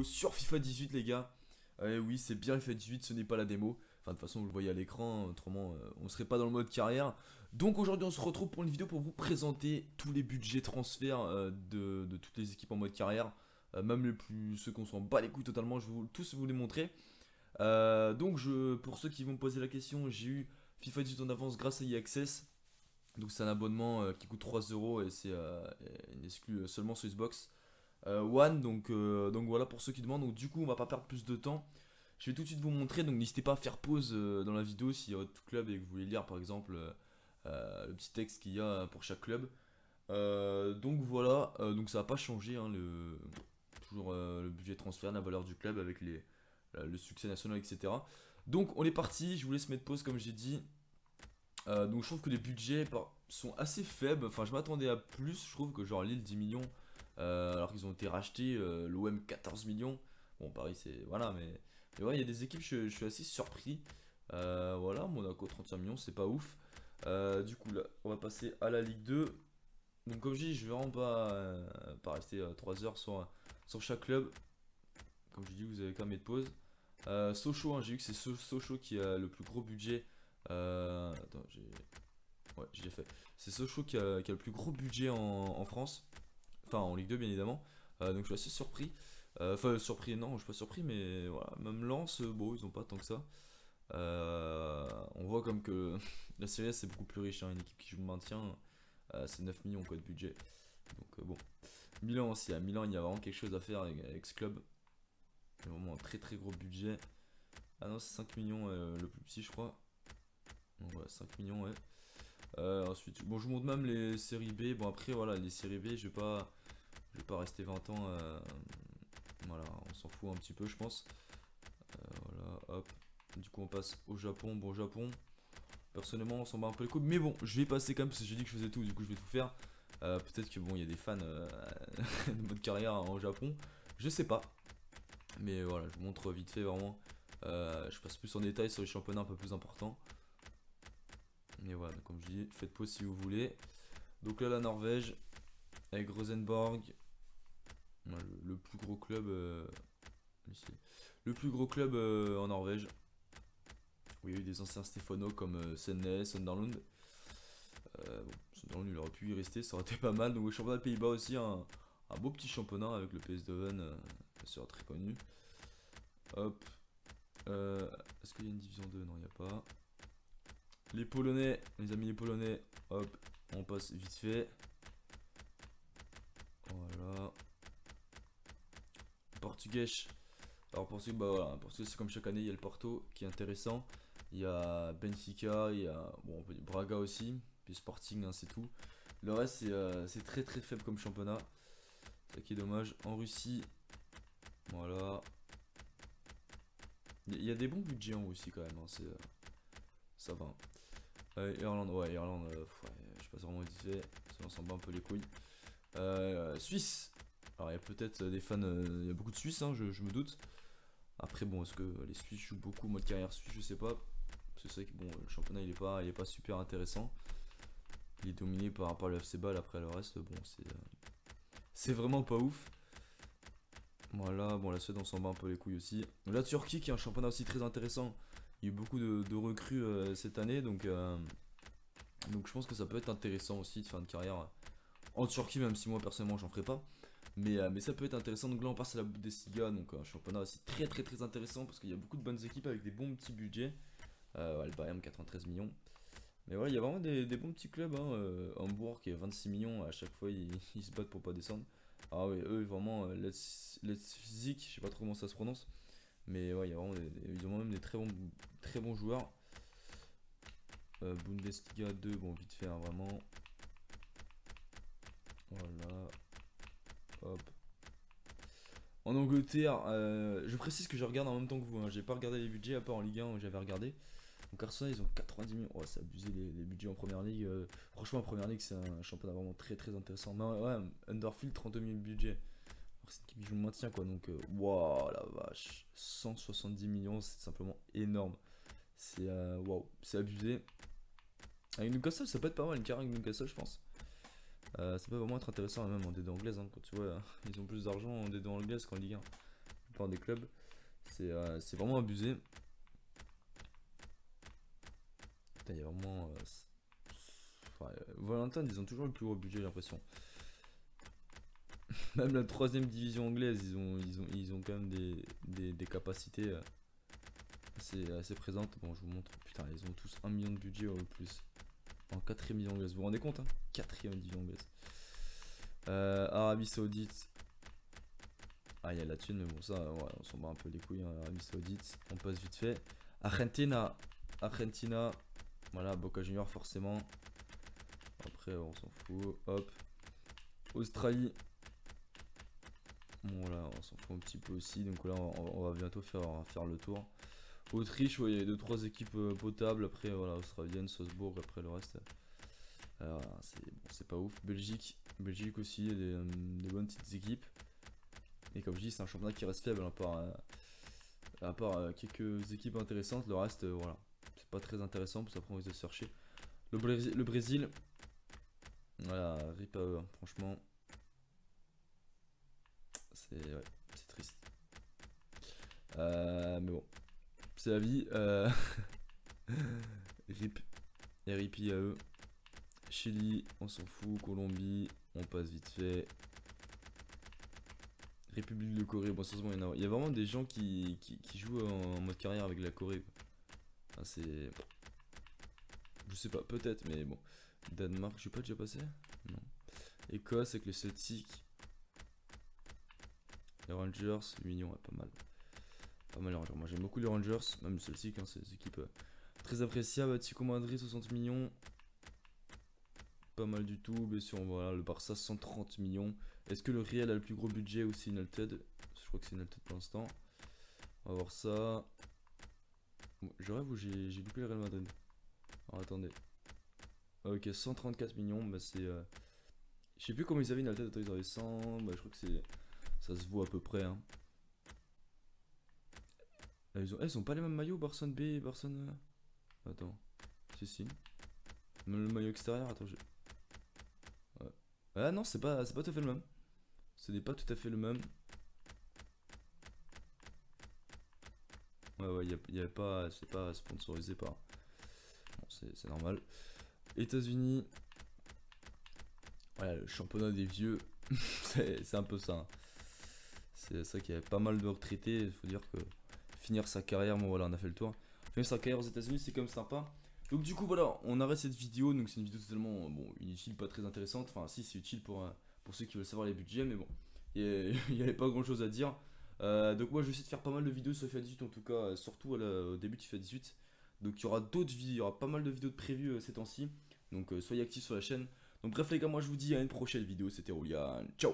Sur FIFA 18 les gars. Oui, c'est bien FIFA 18, ce n'est pas la démo. Enfin de toute façon vous le voyez à l'écran, autrement on serait pas dans le mode carrière. Donc aujourd'hui on se retrouve pour une vidéo pour vous présenter tous les budgets transferts de toutes les équipes en mode carrière. Même les plus, ceux qu'on s'en bat les couilles totalement, je vais tous vous les montrer. Pour ceux qui vont me poser la question, j'ai eu FIFA 18 en avance grâce à EA Access. Donc c'est un abonnement qui coûte 3 euros et c'est une exclu seulement sur Xbox One. Donc voilà pour ceux qui demandent. Donc du coup on va pas perdre plus de temps. Je vais tout de suite vous montrer. Donc n'hésitez pas à faire pause dans la vidéo s'il y a votre club et que vous voulez lire par exemple le petit texte qu'il y a pour chaque club. Donc voilà, donc ça va pas changer hein, toujours le budget de transfert, la valeur du club avec le succès national, etc. Donc on est parti, je vous laisse mettre pause comme j'ai dit. Donc je trouve que les budgets sont assez faibles, enfin je m'attendais à plus, je trouve que genre Lille 10 millions, alors qu'ils ont été rachetés, l'OM 14 millions, bon Paris c'est, voilà, mais ouais il y a des équipes, je suis assez surpris, voilà, Monaco 35 millions, c'est pas ouf. Du coup là, on va passer à la Ligue 2, donc comme je dis, je vais vraiment pas rester 3 heures sur chaque club, comme je dis, vous avez quand même de pause. Sochaux, hein, j'ai vu que c'est Sochaux qui a le plus gros budget. Attends, ouais, j'ai fait. C'est Sochaux qui a le plus gros budget en France. Enfin, en Ligue 2, bien évidemment. Donc, je suis assez surpris. Enfin, surpris, non, je suis pas surpris, mais voilà. Même Lens, bon, ils ont pas tant que ça. On voit comme que la Serie A, c'est beaucoup plus riche. Hein, une équipe qui joue le maintien, c'est 9 millions quoi, de budget. Donc, bon. Milan aussi. À Milan, il y a vraiment quelque chose à faire avec ce club. C'est vraiment un très très gros budget. Ah non, c'est 5 millions le plus petit, je crois. Donc voilà, 5 millions, ouais. Ensuite, bon, je vous montre même les séries B. Bon, après, voilà, les séries B, je vais pas rester 20 ans. Voilà, on s'en fout un petit peu, je pense. Voilà, hop. Du coup, on passe au Japon. Bon, Japon, personnellement, on s'en bat un peu les couilles. Mais bon, je vais passer quand même parce que j'ai dit que je faisais tout. Du coup, je vais tout faire. Peut-être que bon, il y a des fans de mode carrière en Japon. Je sais pas. Mais voilà, je vous montre vite fait vraiment. Je passe plus en détail sur les championnats un peu plus importants. Mais voilà, donc comme je dis, faites pause si vous voulez. Donc là, la Norvège, avec Rosenborg, le plus gros club, ici. Le plus gros club en Norvège. Oui, il y a eu des anciens Stéphano comme Senne, Sunderland. Bon, Sunderland, il aurait pu y rester, ça aurait été pas mal. Donc le championnat de Pays-Bas aussi, un beau petit championnat avec le PS Eindhoven, bien sûr très connu. Hop. Est-ce qu'il y a une division 2? Non, il n'y a pas. Les Polonais, les amis les Polonais, hop, on passe vite fait. Voilà. Portugais. Alors Portugais, bah voilà, Portugais c'est comme chaque année, il y a le Porto qui est intéressant. Il y a Benfica, il y a bon, on peut dire Braga aussi, puis Sporting, hein, c'est tout. Le reste c'est très très faible comme championnat. C'est ça qui est dommage. En Russie, voilà. Il y a des bons budgets en Russie quand même, hein, ça va. Irlande, ouais, Irlande, ouais, je passe vraiment vite fait, ça on s'en bat un peu les couilles. Suisse, alors il y a peut-être des fans, il y a beaucoup de Suisses, hein, je me doute. Après, bon, est-ce que les Suisses jouent beaucoup mode carrière suisse, je sais pas. Parce que c'est vrai que bon, le championnat il est pas super intéressant. Il est dominé par le FC Bâle, après le reste, bon, c'est vraiment pas ouf. Voilà, bon, la Suède on s'en bat un peu les couilles aussi. La Turquie qui est un championnat aussi très intéressant. Il y a eu beaucoup de recrues cette année, donc je pense que ça peut être intéressant aussi de faire une carrière en Turquie, même si moi personnellement j'en ferai pas. Mais ça peut être intéressant. Donc là on passe à la Bundesliga, donc un championnat aussi très très très intéressant parce qu'il y a beaucoup de bonnes équipes avec des bons petits budgets. Ouais, le Bayern 93 millions. Mais voilà, il y a vraiment des bons petits clubs. Hein. Hambourg qui est 26 millions, à chaque fois ils se battent pour pas descendre. Ah ouais, eux vraiment, Let's Physique, je sais pas trop comment ça se prononce. Mais ouais, il y a vraiment ils ont même des très bons joueurs. Bundesliga 2, bon vite fait, hein, vraiment. Voilà. Hop. En Angleterre, je précise que je regarde en même temps que vous, hein. J'ai pas regardé les budgets à part en Ligue 1 où j'avais regardé. Donc Arsenal ils ont 90 millions, oh, c'est abusé les budgets en première ligue. Franchement en première ligue c'est un championnat vraiment très très intéressant. Mais ouais, Underfield 32 000 budget. Alors c'est une équipe qui joue le maintien quoi, donc waouh la vache, 170 millions c'est simplement énorme. C'est waouh, c'est abusé. Avec Newcastle ça peut être pas mal une carrière avec Newcastle je pense. Ça peut vraiment être intéressant même en D2 anglaise, hein, quand tu vois, ils ont plus d'argent en D2 anglaise qu'en Ligue 1. plupart des clubs. C'est vraiment abusé. Putain, il y a vraiment... Valentin, ils ont toujours le plus gros budget, j'ai l'impression. Même la 3ème division anglaise, ils ont quand même des capacités assez présentes. Bon, je vous montre. Putain, ils ont tous 1 million de budget au plus. En 4ème division anglaise, vous vous rendez compte hein, 4ème division anglaise. Arabie Saoudite. Ah, il y a la thune, mais bon, ça, ouais, on s'en bat un peu les couilles. Hein, Arabie Saoudite, on passe vite fait. Argentina. Voilà, Boca Junior, forcément. Après, on s'en fout. Hop. Australie. Bon, là, on s'en fout un petit peu aussi. Donc là, on va bientôt faire le tour. Autriche, ouais, il y a 2-3 équipes potables. Après, voilà, australienne, Salzbourg. Après, le reste. Alors, c'est pas ouf. Belgique aussi, il y a des bonnes petites équipes. Et comme je dis, c'est un championnat qui reste faible, à part quelques équipes intéressantes. Le reste, voilà, c'est pas très intéressant, parce qu'après on risque de se chercher. Le Brésil, voilà, rip à eux, hein, franchement. C'est triste. Mais bon, c'est la vie. Rip. RIP à eux. Chili, on s'en fout. Colombie, on passe vite fait. République de Corée, bon, sérieusement, il y a vraiment des gens qui jouent en mode carrière avec la Corée. Enfin, c'est. Je sais pas, peut-être, mais bon. Danemark, je suis pas déjà passé? Non. Écosse avec les Celtics. Les Rangers, mignon, ouais, pas mal. Pas mal les Rangers. Moi j'aime beaucoup les Rangers, même le Celtic, hein, c'est des équipes très appréciables. Tico Madrid, 60 millions. Pas mal du tout. Bien sûr, voilà, le Barça, 130 millions. Est-ce que le Real a le plus gros budget ou c'est United? Je crois que c'est United pour l'instant. On va voir ça. Bon, je rêve ou j'ai loupé le Real Madrid? Alors attendez. Ok, 134 millions, bah c'est... Je sais plus comment ils avaient United, attends, ils avaient 100, bah je crois que c'est... Ça se voit à peu près, hein. Là, ils ont pas les mêmes maillots, Barcelone B et Barcelone... Attends. Si. Même le maillot extérieur, attends, ouais. Ah non, c'est pas tout à fait le même. Ce n'est pas tout à fait le même. Ouais, il y avait pas... C'est pas sponsorisé par... Bon, c'est normal. États-Unis. Voilà, le championnat des vieux. c'est un peu ça. Hein. C'est ça qu'il y avait pas mal de retraités. Il faut dire que finir sa carrière, bon voilà, on a fait le tour. Finir sa carrière aux États-Unis, c'est quand même sympa. Donc du coup voilà, on arrête cette vidéo. Donc c'est une vidéo totalement bon, inutile, pas très intéressante. Enfin si, c'est utile pour ceux qui veulent savoir les budgets, mais bon, il n'y avait pas grand chose à dire. Donc moi je vais essayer de faire pas mal de vidéos sur FIFA 18 en tout cas, surtout au début de FIFA 18. Donc il y aura d'autres vidéos, il y aura pas mal de vidéos de prévues ces temps-ci. Donc soyez actifs sur la chaîne. Donc bref les gars, moi je vous dis à une prochaine vidéo, c'était Roulian, ciao.